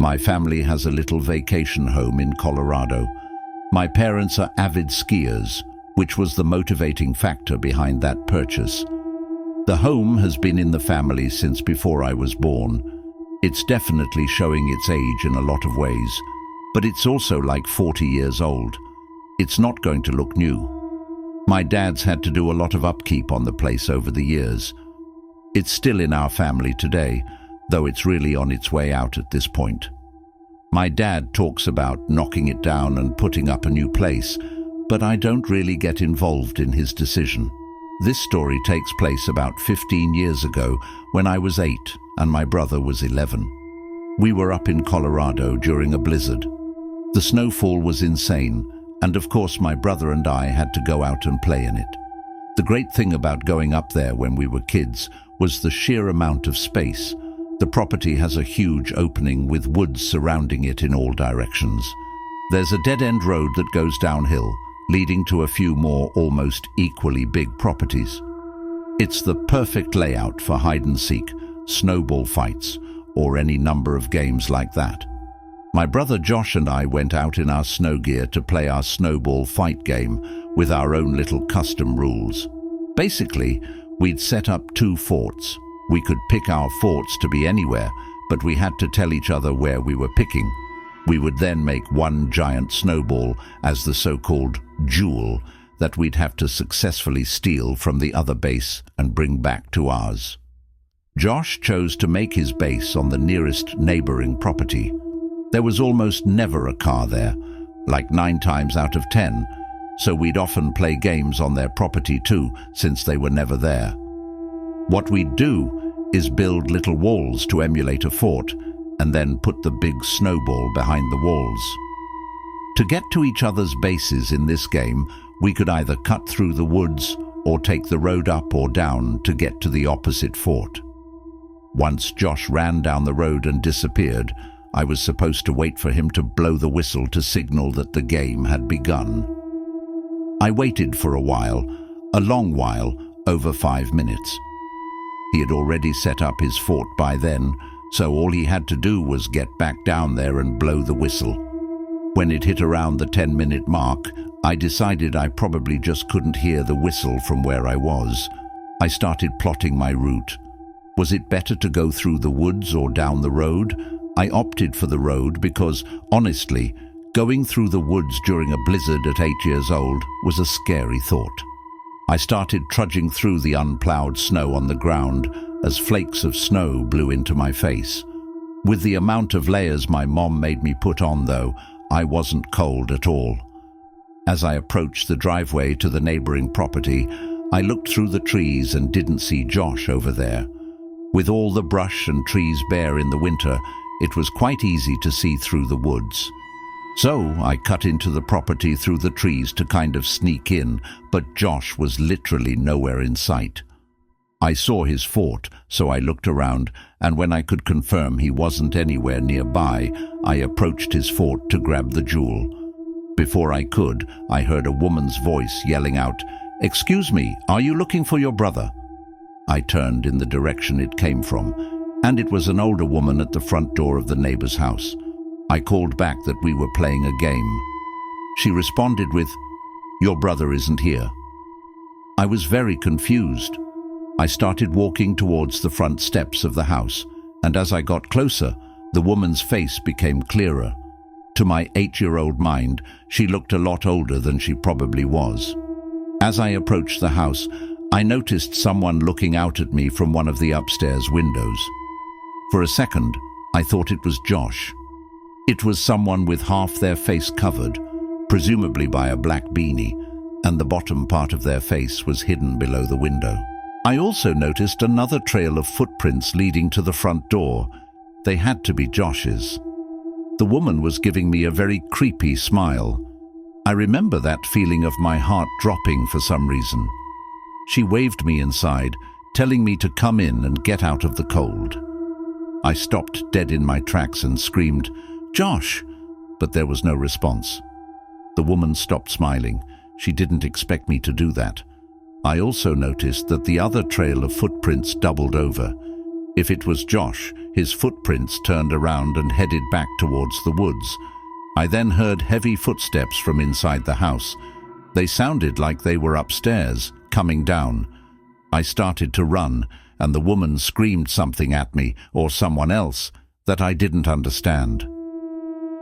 My family has a little vacation home in Colorado. My parents are avid skiers, which was the motivating factor behind that purchase. The home has been in the family since before I was born. It's definitely showing its age in a lot of ways, but it's also like 40 years old. It's not going to look new. My dad's had to do a lot of upkeep on the place over the years. It's still in our family today, though it's really on its way out at this point. My dad talks about knocking it down and putting up a new place, but I don't really get involved in his decision. This story takes place about 15 years ago when I was 8 and my brother was 11. We were up in Colorado during a blizzard. The snowfall was insane, and of course my brother and I had to go out and play in it. The great thing about going up there when we were kids was the sheer amount of space. The property has a huge opening with woods surrounding it in all directions. There's a dead-end road that goes downhill, leading to a few more almost equally big properties. It's the perfect layout for hide-and-seek, snowball fights, or any number of games like that. My brother Josh and I went out in our snow gear to play our snowball fight game with our own little custom rules. Basically, we'd set up 2 forts. We could pick our forts to be anywhere, but we had to tell each other where we were picking. We would then make one giant snowball as the so-called jewel that we'd have to successfully steal from the other base and bring back to ours. Josh chose to make his base on the nearest neighboring property. There was almost never a car there, like 9 times out of 10, so we'd often play games on their property too, since they were never there. What we'd do is build little walls to emulate a fort, and then put the big snowball behind the walls. To get to each other's bases in this game, we could either cut through the woods or take the road up or down to get to the opposite fort. Once Josh ran down the road and disappeared, I was supposed to wait for him to blow the whistle to signal that the game had begun. I waited for a while, a long while, over 5 minutes. He had already set up his fort by then, so all he had to do was get back down there and blow the whistle. When it hit around the 10-minute mark, I decided I probably just couldn't hear the whistle from where I was. I started plotting my route. Was it better to go through the woods or down the road? I opted for the road because, honestly, going through the woods during a blizzard at 8 years old was a scary thought. I started trudging through the unplowed snow on the ground as flakes of snow blew into my face. With the amount of layers my mom made me put on, though, I wasn't cold at all. As I approached the driveway to the neighboring property, I looked through the trees and didn't see Josh over there. With all the brush and trees bare in the winter, it was quite easy to see through the woods. So I cut into the property through the trees to kind of sneak in, but Josh was literally nowhere in sight. I saw his fort, so I looked around, and when I could confirm he wasn't anywhere nearby, I approached his fort to grab the jewel. Before I could, I heard a woman's voice yelling out, "Excuse me, are you looking for your brother?" I turned in the direction it came from, and it was an older woman at the front door of the neighbor's house. I called back that we were playing a game. She responded with, "Your brother isn't here." I was very confused. I started walking towards the front steps of the house, and as I got closer, the woman's face became clearer. To my 8-year-old mind, she looked a lot older than she probably was. As I approached the house, I noticed someone looking out at me from one of the upstairs windows. For a second, I thought it was Josh. It was someone with half their face covered, presumably by a black beanie, and the bottom part of their face was hidden below the window. I also noticed another trail of footprints leading to the front door. They had to be Josh's. The woman was giving me a very creepy smile. I remember that feeling of my heart dropping for some reason. She waved me inside, telling me to come in and get out of the cold. I stopped dead in my tracks and screamed, "Josh!" but there was no response. The woman stopped smiling. She didn't expect me to do that. I also noticed that the other trail of footprints doubled over. If it was Josh, his footprints turned around and headed back towards the woods. I then heard heavy footsteps from inside the house. They sounded like they were upstairs, coming down. I started to run, and the woman screamed something at me, or someone else, that I didn't understand.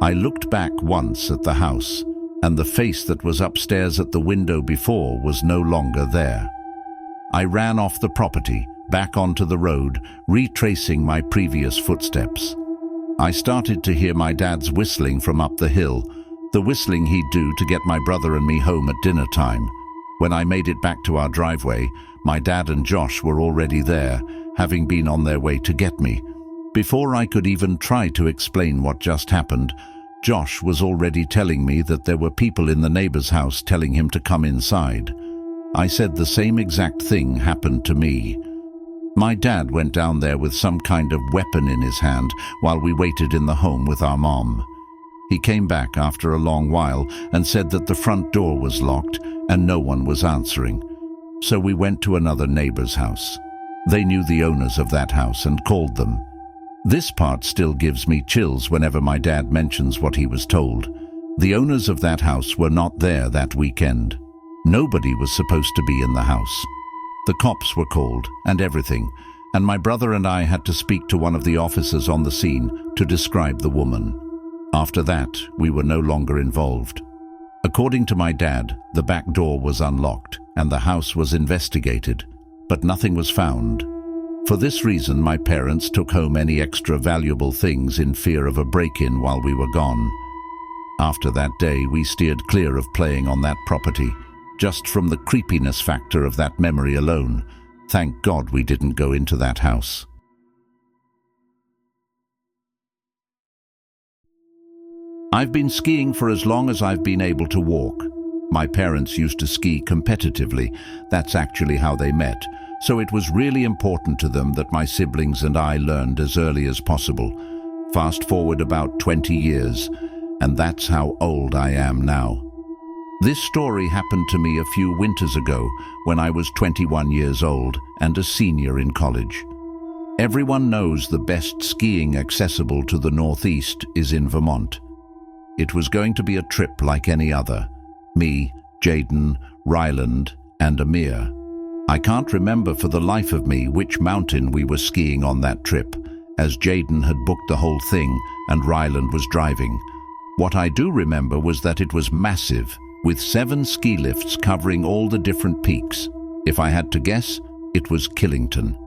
I looked back once at the house, and the face that was upstairs at the window before was no longer there. I ran off the property, back onto the road, retracing my previous footsteps. I started to hear my dad's whistling from up the hill, the whistling he'd do to get my brother and me home at dinner time. When I made it back to our driveway, my dad and Josh were already there, having been on their way to get me. Before I could even try to explain what just happened, Josh was already telling me that there were people in the neighbor's house telling him to come inside. I said the same exact thing happened to me. My dad went down there with some kind of weapon in his hand while we waited in the home with our mom. He came back after a long while and said that the front door was locked and no one was answering. So we went to another neighbor's house. They knew the owners of that house and called them. This part still gives me chills whenever my dad mentions what he was told. The owners of that house were not there that weekend. Nobody was supposed to be in the house. The cops were called and everything, and my brother and I had to speak to one of the officers on the scene to describe the woman. After that, we were no longer involved. According to my dad, the back door was unlocked and the house was investigated, but nothing was found. For this reason, my parents took home any extra valuable things in fear of a break-in while we were gone. After that day, we steered clear of playing on that property, just from the creepiness factor of that memory alone. Thank God we didn't go into that house. I've been skiing for as long as I've been able to walk. My parents used to ski competitively. That's actually how they met. So it was really important to them that my siblings and I learned as early as possible. Fast forward about 20 years, and that's how old I am now. This story happened to me a few winters ago when I was 21 years old and a senior in college. Everyone knows the best skiing accessible to the Northeast is in Vermont. It was going to be a trip like any other. Me, Jaden, Ryland, and Amir. I can't remember for the life of me which mountain we were skiing on that trip, as Jaden had booked the whole thing and Ryland was driving. What I do remember was that it was massive, with 7 ski lifts covering all the different peaks. If I had to guess, it was Killington.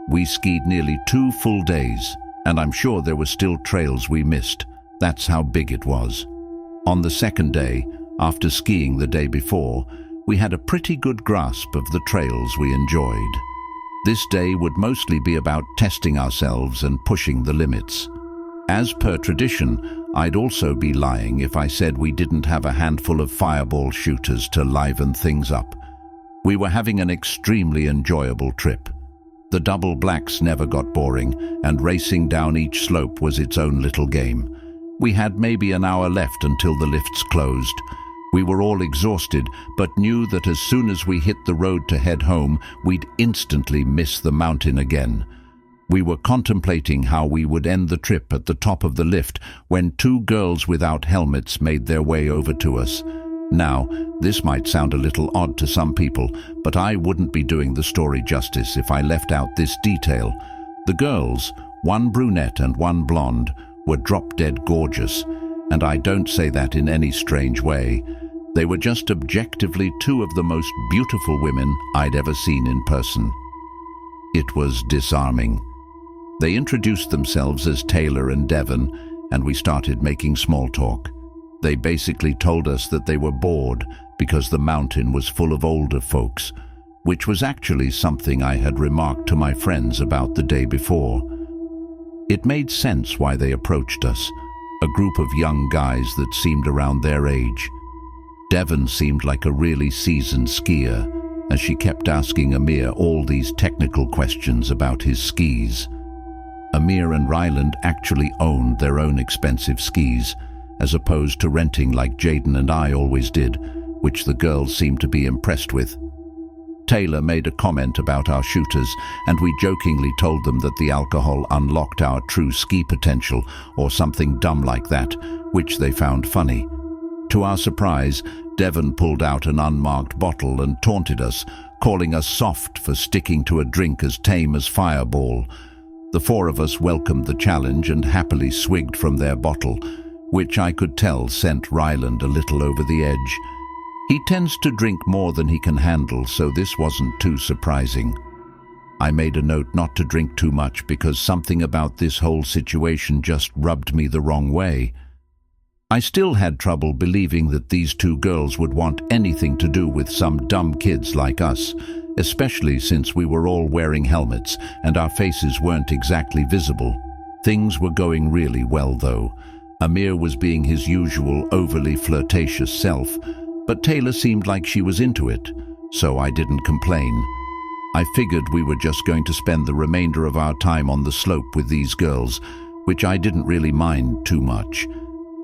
We skied nearly 2 full days, and I'm sure there were still trails we missed. That's how big it was. On the second day, after skiing the day before, we had a pretty good grasp of the trails we enjoyed. This day would mostly be about testing ourselves and pushing the limits. As per tradition, I'd also be lying if I said we didn't have a handful of fireball shooters to liven things up. We were having an extremely enjoyable trip. The double blacks never got boring, and racing down each slope was its own little game. We had maybe an hour left until the lifts closed. We were all exhausted, but knew that as soon as we hit the road to head home, we'd instantly miss the mountain again. We were contemplating how we would end the trip at the top of the lift when 2 girls without helmets made their way over to us. Now, this might sound a little odd to some people, but I wouldn't be doing the story justice if I left out this detail. The girls, 1 brunette and 1 blonde, were drop-dead gorgeous, and I don't say that in any strange way. They were just objectively 2 of the most beautiful women I'd ever seen in person. It was disarming. They introduced themselves as Taylor and Devon, and we started making small talk. They basically told us that they were bored because the mountain was full of older folks, which was actually something I had remarked to my friends about the day before. It made sense why they approached us, a group of young guys that seemed around their age. Devon seemed like a really seasoned skier, as she kept asking Amir all these technical questions about his skis. Amir and Ryland actually owned their own expensive skis, as opposed to renting like Jaden and I always did, which the girls seemed to be impressed with. Taylor made a comment about our shooters, and we jokingly told them that the alcohol unlocked our true ski potential, or something dumb like that, which they found funny. To our surprise, Devon pulled out an unmarked bottle and taunted us, calling us soft for sticking to a drink as tame as Fireball. The four of us welcomed the challenge and happily swigged from their bottle, which I could tell sent Ryland a little over the edge. He tends to drink more than he can handle, so this wasn't too surprising. I made a note not to drink too much because something about this whole situation just rubbed me the wrong way. I still had trouble believing that these two girls would want anything to do with some dumb kids like us, especially since we were all wearing helmets and our faces weren't exactly visible. Things were going really well, though. Amir was being his usual overly flirtatious self, but Taylor seemed like she was into it, so I didn't complain. I figured we were just going to spend the remainder of our time on the slope with these girls, which I didn't really mind too much.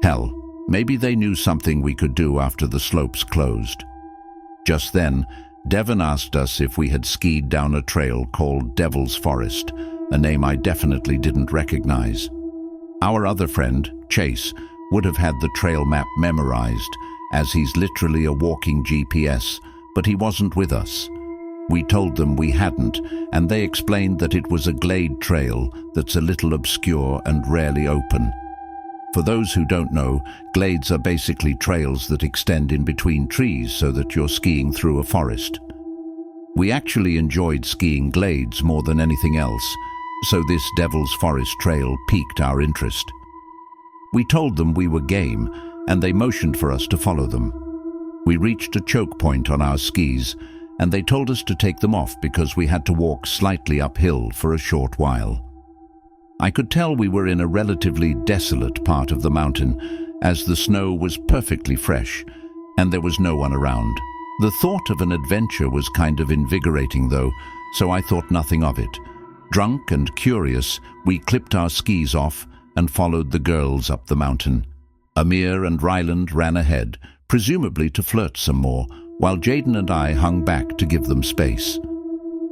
Hell, maybe they knew something we could do after the slopes closed. Just then, Devon asked us if we had skied down a trail called Devil's Forest, a name I definitely didn't recognize. Our other friend, Chase, would have had the trail map memorized, as he's literally a walking GPS, but he wasn't with us. We told them we hadn't, and they explained that it was a glade trail that's a little obscure and rarely open. For those who don't know, glades are basically trails that extend in between trees so that you're skiing through a forest. We actually enjoyed skiing glades more than anything else, so this Devil's Forest trail piqued our interest. We told them we were game, and they motioned for us to follow them. We reached a choke point on our skis, and they told us to take them off because we had to walk slightly uphill for a short while. I could tell we were in a relatively desolate part of the mountain, as the snow was perfectly fresh, and there was no one around. The thought of an adventure was kind of invigorating, though, so I thought nothing of it. Drunk and curious, we clipped our skis off and followed the girls up the mountain. Amir and Ryland ran ahead, presumably to flirt some more, while Jaden and I hung back to give them space.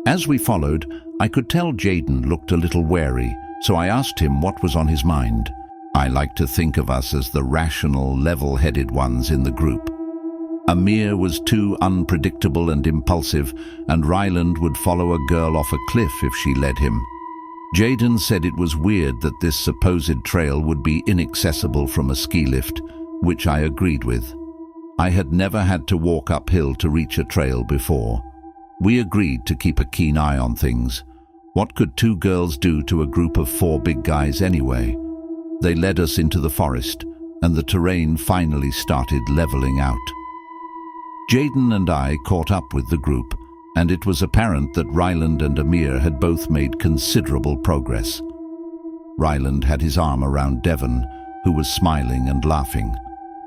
As we followed, I could tell Jaden looked a little wary, so I asked him what was on his mind. I like to think of us as the rational, level-headed ones in the group. Amir was too unpredictable and impulsive, and Ryland would follow a girl off a cliff if she led him. Jaden said it was weird that this supposed trail would be inaccessible from a ski lift, which I agreed with. I had never had to walk uphill to reach a trail before. We agreed to keep a keen eye on things. What could two girls do to a group of four big guys anyway? They led us into the forest, and the terrain finally started leveling out. Jaden and I caught up with the group, and it was apparent that Ryland and Amir had both made considerable progress. Ryland had his arm around Devon, who was smiling and laughing.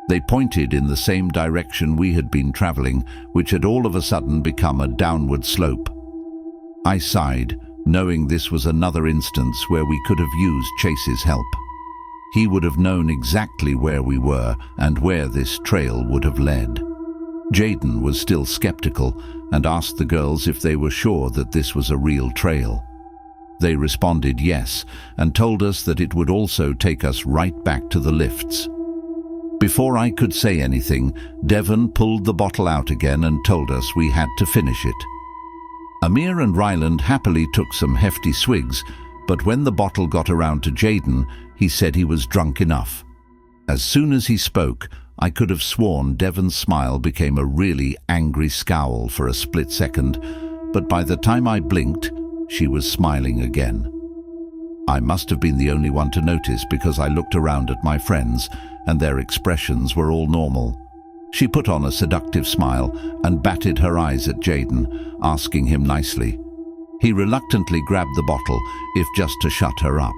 They pointed in the same direction we had been traveling, which had all of a sudden become a downward slope. I sighed, knowing this was another instance where we could have used Chase's help. He would have known exactly where we were and where this trail would have led. Jaden was still skeptical and asked the girls if they were sure that this was a real trail. They responded yes, and told us that it would also take us right back to the lifts. Before I could say anything, Devon pulled the bottle out again and told us we had to finish it. Amir and Ryland happily took some hefty swigs, but when the bottle got around to Jaden, he said he was drunk enough. As soon as he spoke, I could have sworn Devon's smile became a really angry scowl for a split second, but by the time I blinked, she was smiling again. I must have been the only one to notice because I looked around at my friends, and their expressions were all normal. She put on a seductive smile and batted her eyes at Jaden, asking him nicely. He reluctantly grabbed the bottle, if just to shut her up.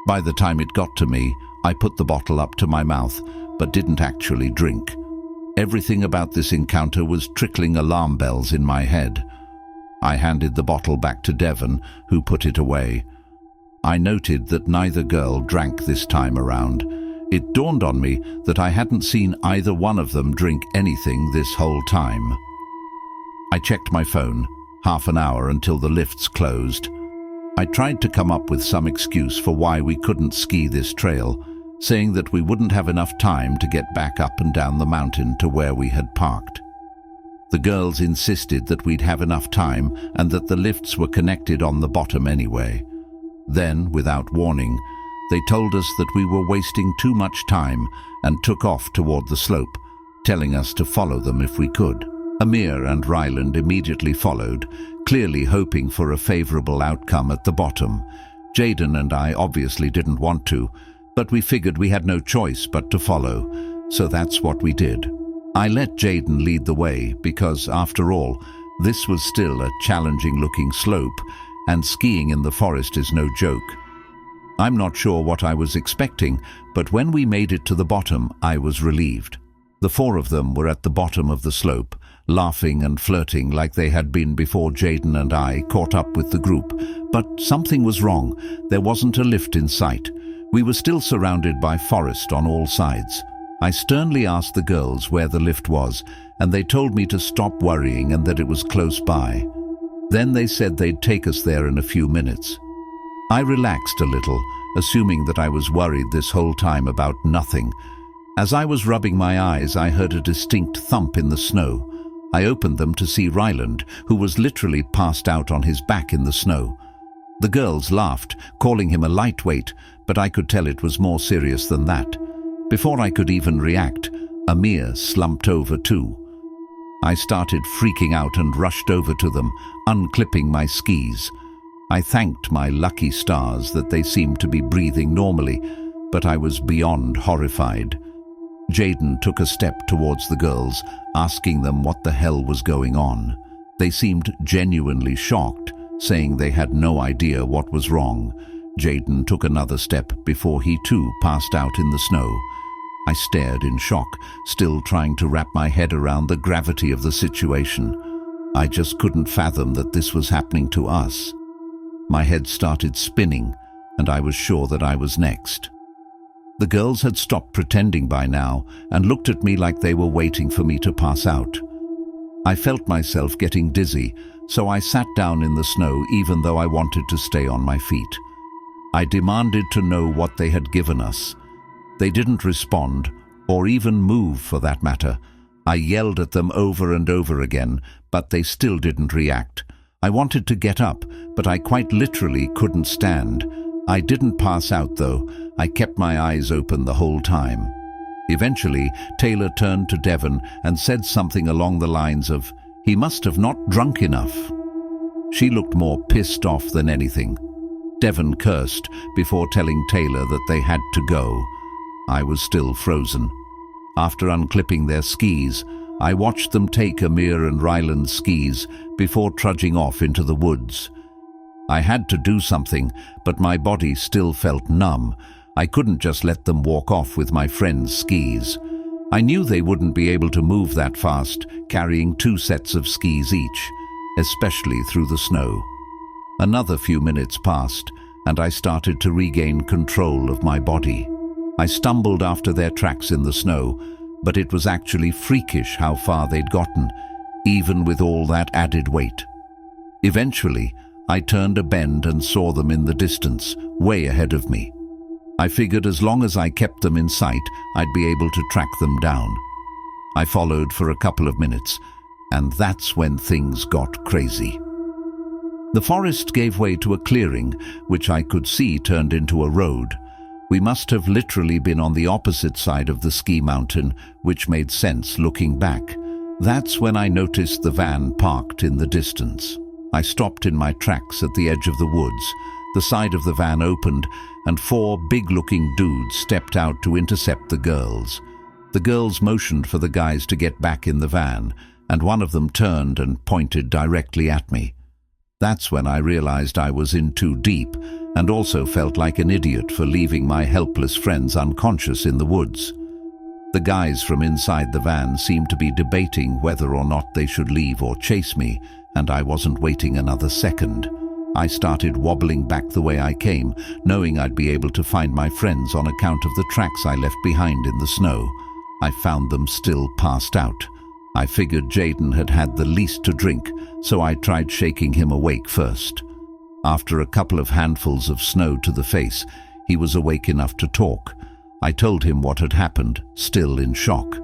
By the time it got to me, I put the bottle up to my mouth, but didn't actually drink. Everything about this encounter was trickling alarm bells in my head. I handed the bottle back to Devon, who put it away. I noted that neither girl drank this time around. It dawned on me that I hadn't seen either one of them drink anything this whole time. I checked my phone, half an hour until the lifts closed. I tried to come up with some excuse for why we couldn't ski this trail, saying that we wouldn't have enough time to get back up and down the mountain to where we had parked. The girls insisted that we'd have enough time and that the lifts were connected on the bottom anyway. Then, without warning, they told us that we were wasting too much time and took off toward the slope, telling us to follow them if we could. Amir and Ryland immediately followed, clearly hoping for a favorable outcome at the bottom. Jaden and I obviously didn't want to, but we figured we had no choice but to follow, so that's what we did. I let Jaden lead the way because, after all, this was still a challenging-looking slope, and skiing in the forest is no joke. I'm not sure what I was expecting, but when we made it to the bottom, I was relieved. The four of them were at the bottom of the slope, laughing and flirting like they had been before Jaden and I caught up with the group. But something was wrong. There wasn't a lift in sight. We were still surrounded by forest on all sides. I sternly asked the girls where the lift was, and they told me to stop worrying and that it was close by. Then they said they'd take us there in a few minutes. I relaxed a little, assuming that I was worried this whole time about nothing. As I was rubbing my eyes, I heard a distinct thump in the snow. I opened them to see Ryland, who was literally passed out on his back in the snow. The girls laughed, calling him a lightweight, but I could tell it was more serious than that. Before I could even react, Amir slumped over too. I started freaking out and rushed over to them, unclipping my skis. I thanked my lucky stars that they seemed to be breathing normally, but I was beyond horrified. Jaden took a step towards the girls, asking them what the hell was going on. They seemed genuinely shocked, saying they had no idea what was wrong. Jaden took another step before he too passed out in the snow. I stared in shock, still trying to wrap my head around the gravity of the situation. I just couldn't fathom that this was happening to us. My head started spinning, and I was sure that I was next. The girls had stopped pretending by now and looked at me like they were waiting for me to pass out. I felt myself getting dizzy, so I sat down in the snow even though I wanted to stay on my feet. I demanded to know what they had given us. They didn't respond, or even move for that matter. I yelled at them over and over again, but they still didn't react. I wanted to get up, but I quite literally couldn't stand. I didn't pass out though. I kept my eyes open the whole time. Eventually, Taylor turned to Devon and said something along the lines of, "He must have not drunk enough." She looked more pissed off than anything. Devon cursed before telling Taylor that they had to go. I was still frozen. After unclipping their skis, I watched them take Amir and Ryland's skis before trudging off into the woods. I had to do something, but my body still felt numb. I couldn't just let them walk off with my friend's skis. I knew they wouldn't be able to move that fast, carrying 2 sets of skis each, especially through the snow. Another few minutes passed, and I started to regain control of my body. I stumbled after their tracks in the snow, but it was actually freakish how far they'd gotten, even with all that added weight. Eventually, I turned a bend and saw them in the distance, way ahead of me. I figured as long as I kept them in sight, I'd be able to track them down. I followed for a couple of minutes, and that's when things got crazy. The forest gave way to a clearing, which I could see turned into a road. We must have literally been on the opposite side of the ski mountain, which made sense looking back. That's when I noticed the van parked in the distance. I stopped in my tracks at the edge of the woods. The side of the van opened, and 4 big-looking dudes stepped out to intercept the girls. The girls motioned for the guys to get back in the van, and one of them turned and pointed directly at me. That's when I realized I was in too deep, and also felt like an idiot for leaving my helpless friends unconscious in the woods. The guys from inside the van seemed to be debating whether or not they should leave or chase me, and I wasn't waiting another second. I started wobbling back the way I came, knowing I'd be able to find my friends on account of the tracks I left behind in the snow. I found them still passed out. I figured Jaden had had the least to drink, so I tried shaking him awake first. After a couple of handfuls of snow to the face, he was awake enough to talk. I told him what had happened, still in shock.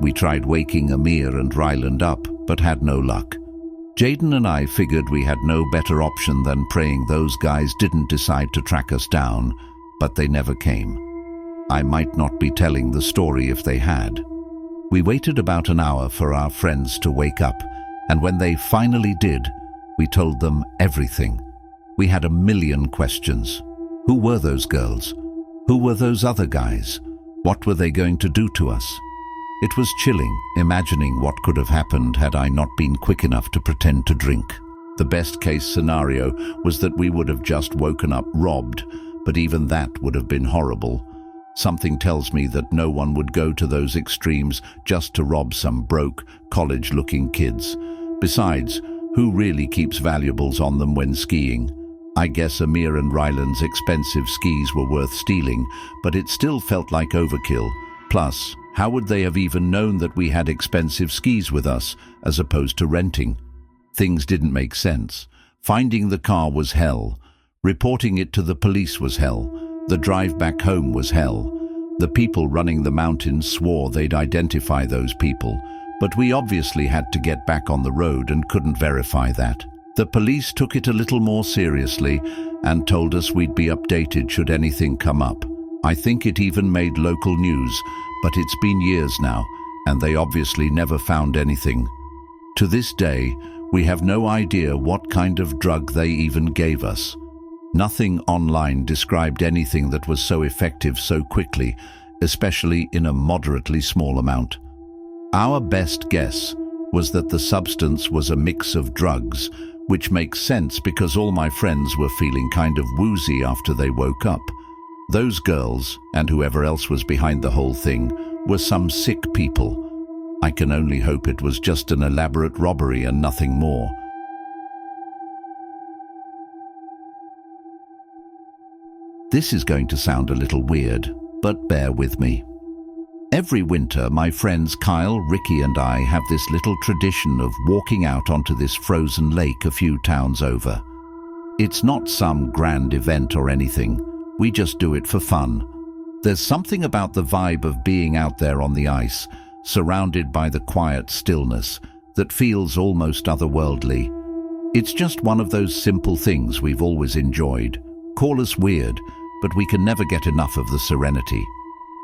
We tried waking Amir and Ryland up, but had no luck. Jaden and I figured we had no better option than praying those guys didn't decide to track us down, but they never came. I might not be telling the story if they had. We waited about an hour for our friends to wake up, and when they finally did, we told them everything. We had a million questions. Who were those girls? Who were those other guys? What were they going to do to us? It was chilling, imagining what could have happened had I not been quick enough to pretend to drink. The best-case scenario was that we would have just woken up robbed, but even that would have been horrible. Something tells me that no one would go to those extremes just to rob some broke, college-looking kids. Besides, who really keeps valuables on them when skiing? I guess Amir and Ryland's expensive skis were worth stealing, but it still felt like overkill. Plus, how would they have even known that we had expensive skis with us, as opposed to renting? Things didn't make sense. Finding the car was hell. Reporting it to the police was hell. The drive back home was hell. The people running the mountains swore they'd identify those people, but we obviously had to get back on the road and couldn't verify that. The police took it a little more seriously and told us we'd be updated should anything come up. I think it even made local news, but it's been years now, and they obviously never found anything. To this day, we have no idea what kind of drug they even gave us. Nothing online described anything that was so effective so quickly, especially in a moderately small amount. Our best guess was that the substance was a mix of drugs, which makes sense because all my friends were feeling kind of woozy after they woke up. Those girls, and whoever else was behind the whole thing, were some sick people. I can only hope it was just an elaborate robbery and nothing more. This is going to sound a little weird, but bear with me. Every winter, my friends Kyle, Ricky and I have this little tradition of walking out onto this frozen lake a few towns over. It's not some grand event or anything. We just do it for fun. There's something about the vibe of being out there on the ice, surrounded by the quiet stillness, that feels almost otherworldly. It's just one of those simple things we've always enjoyed. Call us weird, but we can never get enough of the serenity.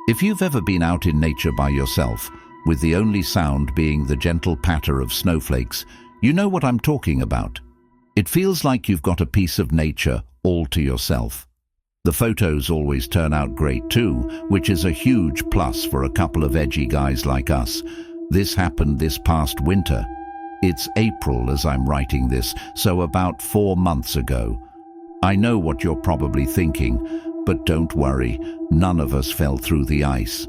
If you've ever been out in nature by yourself, with the only sound being the gentle patter of snowflakes, you know what I'm talking about. It feels like you've got a piece of nature all to yourself. The photos always turn out great too, which is a huge plus for a couple of edgy guys like us. This happened this past winter. It's April as I'm writing this, so about 4 months ago. I know what you're probably thinking, but don't worry, none of us fell through the ice.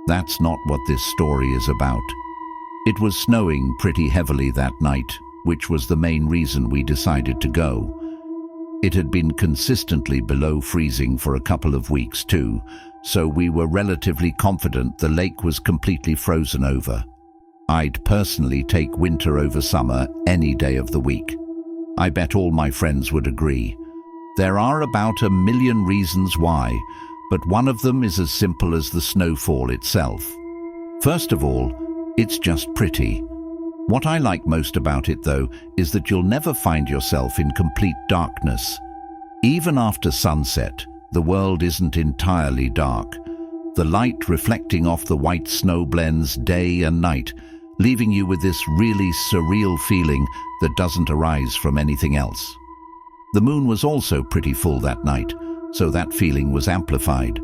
That's not what this story is about. It was snowing pretty heavily that night, which was the main reason we decided to go. It had been consistently below freezing for a couple of weeks too, so we were relatively confident the lake was completely frozen over. I'd personally take winter over summer any day of the week. I bet all my friends would agree. There are about 1 million reasons why, but one of them is as simple as the snowfall itself. First of all, it's just pretty. What I like most about it, though, is that you'll never find yourself in complete darkness. Even after sunset, the world isn't entirely dark. The light reflecting off the white snow blends day and night, leaving you with this really surreal feeling that doesn't arise from anything else. The moon was also pretty full that night, so that feeling was amplified.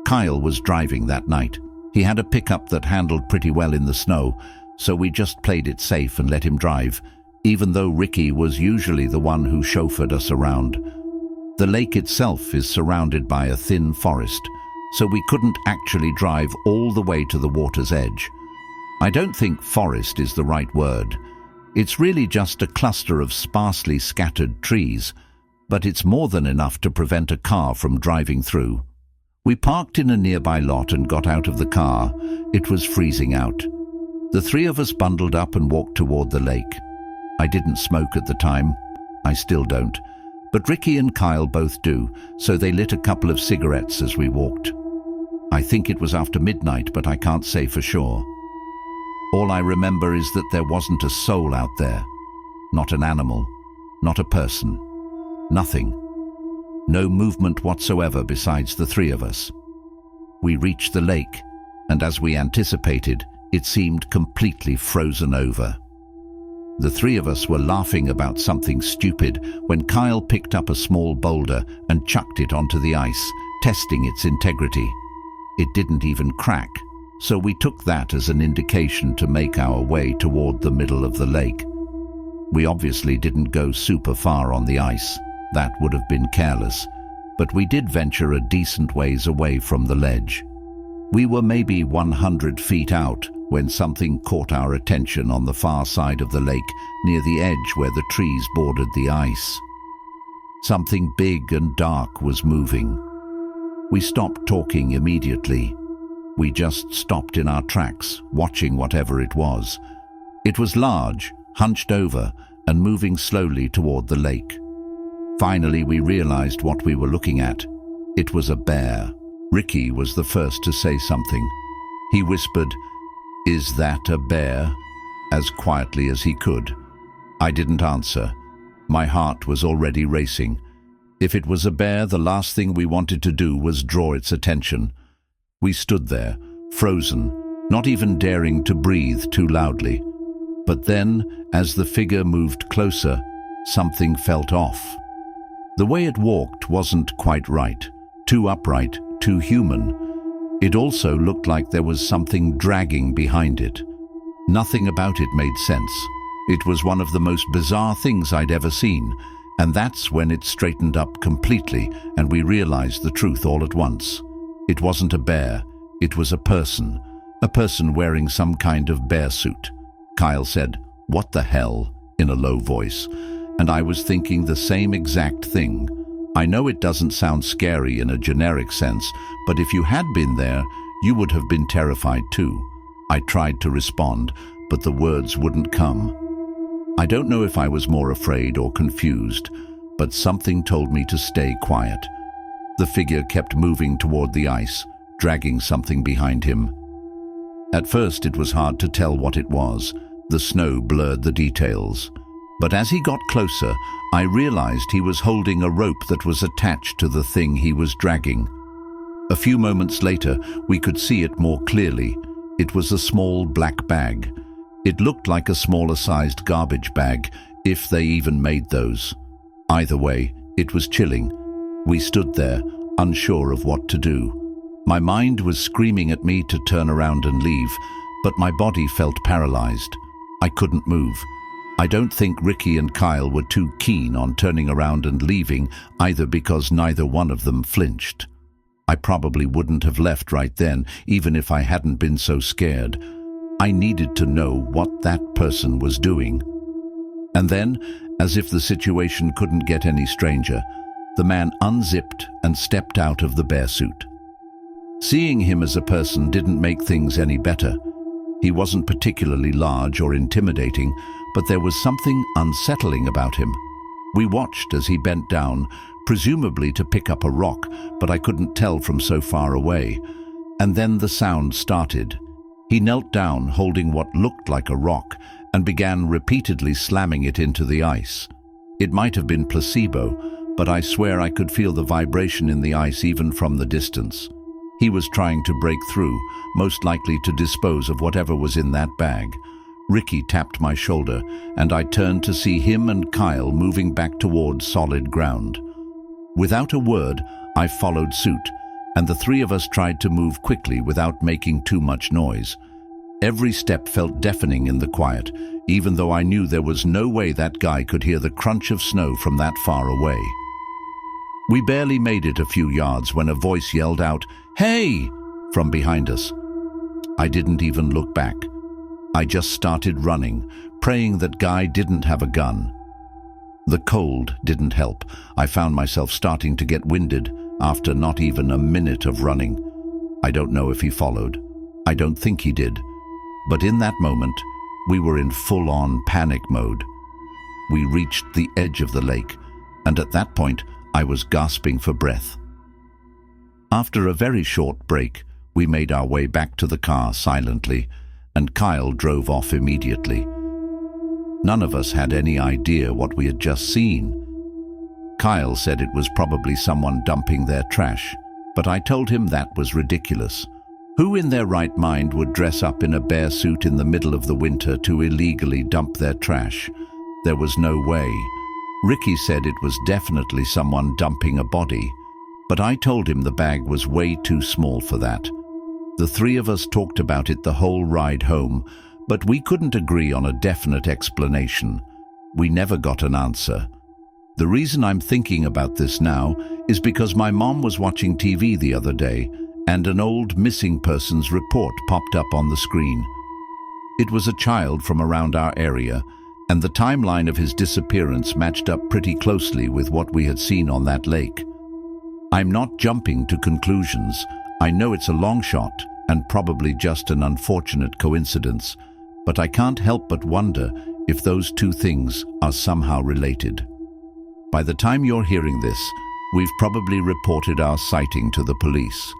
Kyle was driving that night. He had a pickup that handled pretty well in the snow, so we just played it safe and let him drive, even though Ricky was usually the one who chauffeured us around. The lake itself is surrounded by a thin forest, so we couldn't actually drive all the way to the water's edge. I don't think forest is the right word. It's really just a cluster of sparsely scattered trees, but it's more than enough to prevent a car from driving through. We parked in a nearby lot and got out of the car. It was freezing out. The three of us bundled up and walked toward the lake. I didn't smoke at the time. I still don't. But Ricky and Kyle both do, so they lit a couple of cigarettes as we walked. I think it was after midnight, but I can't say for sure. All I remember is that there wasn't a soul out there. Not an animal, not a person. Nothing. No movement whatsoever besides the three of us. We reached the lake, and as we anticipated, it seemed completely frozen over. The three of us were laughing about something stupid when Kyle picked up a small boulder and chucked it onto the ice, testing its integrity. It didn't even crack, so we took that as an indication to make our way toward the middle of the lake. We obviously didn't go super far on the ice. That would have been careless, but we did venture a decent ways away from the ledge. We were maybe 100 feet out when something caught our attention on the far side of the lake near the edge where the trees bordered the ice. Something big and dark was moving. We stopped talking immediately. We just stopped in our tracks, watching whatever it was. It was large, hunched over, and moving slowly toward the lake. Finally, we realized what we were looking at. It was a bear. Ricky was the first to say something. He whispered, "Is that a bear?" as quietly as he could. I didn't answer. My heart was already racing. If it was a bear, the last thing we wanted to do was draw its attention. We stood there, frozen, not even daring to breathe too loudly. But then, as the figure moved closer, something felt off. The way it walked wasn't quite right, too upright, too human. It also looked like there was something dragging behind it. Nothing about it made sense. It was one of the most bizarre things I'd ever seen, and that's when it straightened up completely and we realized the truth all at once. It wasn't a bear, it was a person wearing some kind of bear suit. Kyle said, "What the hell?" in a low voice, and I was thinking the same exact thing. I know it doesn't sound scary in a generic sense, but if you had been there, you would have been terrified too. I tried to respond, but the words wouldn't come. I don't know if I was more afraid or confused, but something told me to stay quiet. The figure kept moving toward the ice, dragging something behind him. At first it was hard to tell what it was. The snow blurred the details. But as he got closer, I realized he was holding a rope that was attached to the thing he was dragging. A few moments later, we could see it more clearly. It was a small black bag. It looked like a smaller-sized garbage bag, if they even made those. Either way, it was chilling. We stood there, unsure of what to do. My mind was screaming at me to turn around and leave, but my body felt paralyzed. I couldn't move. I don't think Ricky and Kyle were too keen on turning around and leaving, either because neither one of them flinched. I probably wouldn't have left right then, even if I hadn't been so scared. I needed to know what that person was doing. And then, as if the situation couldn't get any stranger, the man unzipped and stepped out of the bear suit. Seeing him as a person didn't make things any better. He wasn't particularly large or intimidating, but there was something unsettling about him. We watched as he bent down, presumably to pick up a rock, but I couldn't tell from so far away. And then the sound started. He knelt down, holding what looked like a rock, and began repeatedly slamming it into the ice. It might have been placebo, but I swear I could feel the vibration in the ice even from the distance. He was trying to break through, most likely to dispose of whatever was in that bag. Ricky tapped my shoulder, and I turned to see him and Kyle moving back towards solid ground. Without a word, I followed suit, and the three of us tried to move quickly without making too much noise. Every step felt deafening in the quiet, even though I knew there was no way that guy could hear the crunch of snow from that far away. We barely made it a few yards when a voice yelled out, "Hey!" from behind us. I didn't even look back. I just started running, praying that guy didn't have a gun. The cold didn't help. I found myself starting to get winded after not even a minute of running. I don't know if he followed. I don't think he did. But in that moment, we were in full-on panic mode. We reached the edge of the lake, and at that point, I was gasping for breath. After a very short break, we made our way back to the car silently, and Kyle drove off immediately. None of us had any idea what we had just seen. Kyle said it was probably someone dumping their trash, but I told him that was ridiculous. Who in their right mind would dress up in a bear suit in the middle of the winter to illegally dump their trash? There was no way. Ricky said it was definitely someone dumping a body, but I told him the bag was way too small for that. The three of us talked about it the whole ride home, but we couldn't agree on a definite explanation. We never got an answer. The reason I'm thinking about this now is because my mom was watching TV the other day, and an old missing persons report popped up on the screen. It was a child from around our area, and the timeline of his disappearance matched up pretty closely with what we had seen on that lake. I'm not jumping to conclusions. I know it's a long shot and probably just an unfortunate coincidence, but I can't help but wonder if those two things are somehow related. By the time you're hearing this, we've probably reported our sighting to the police.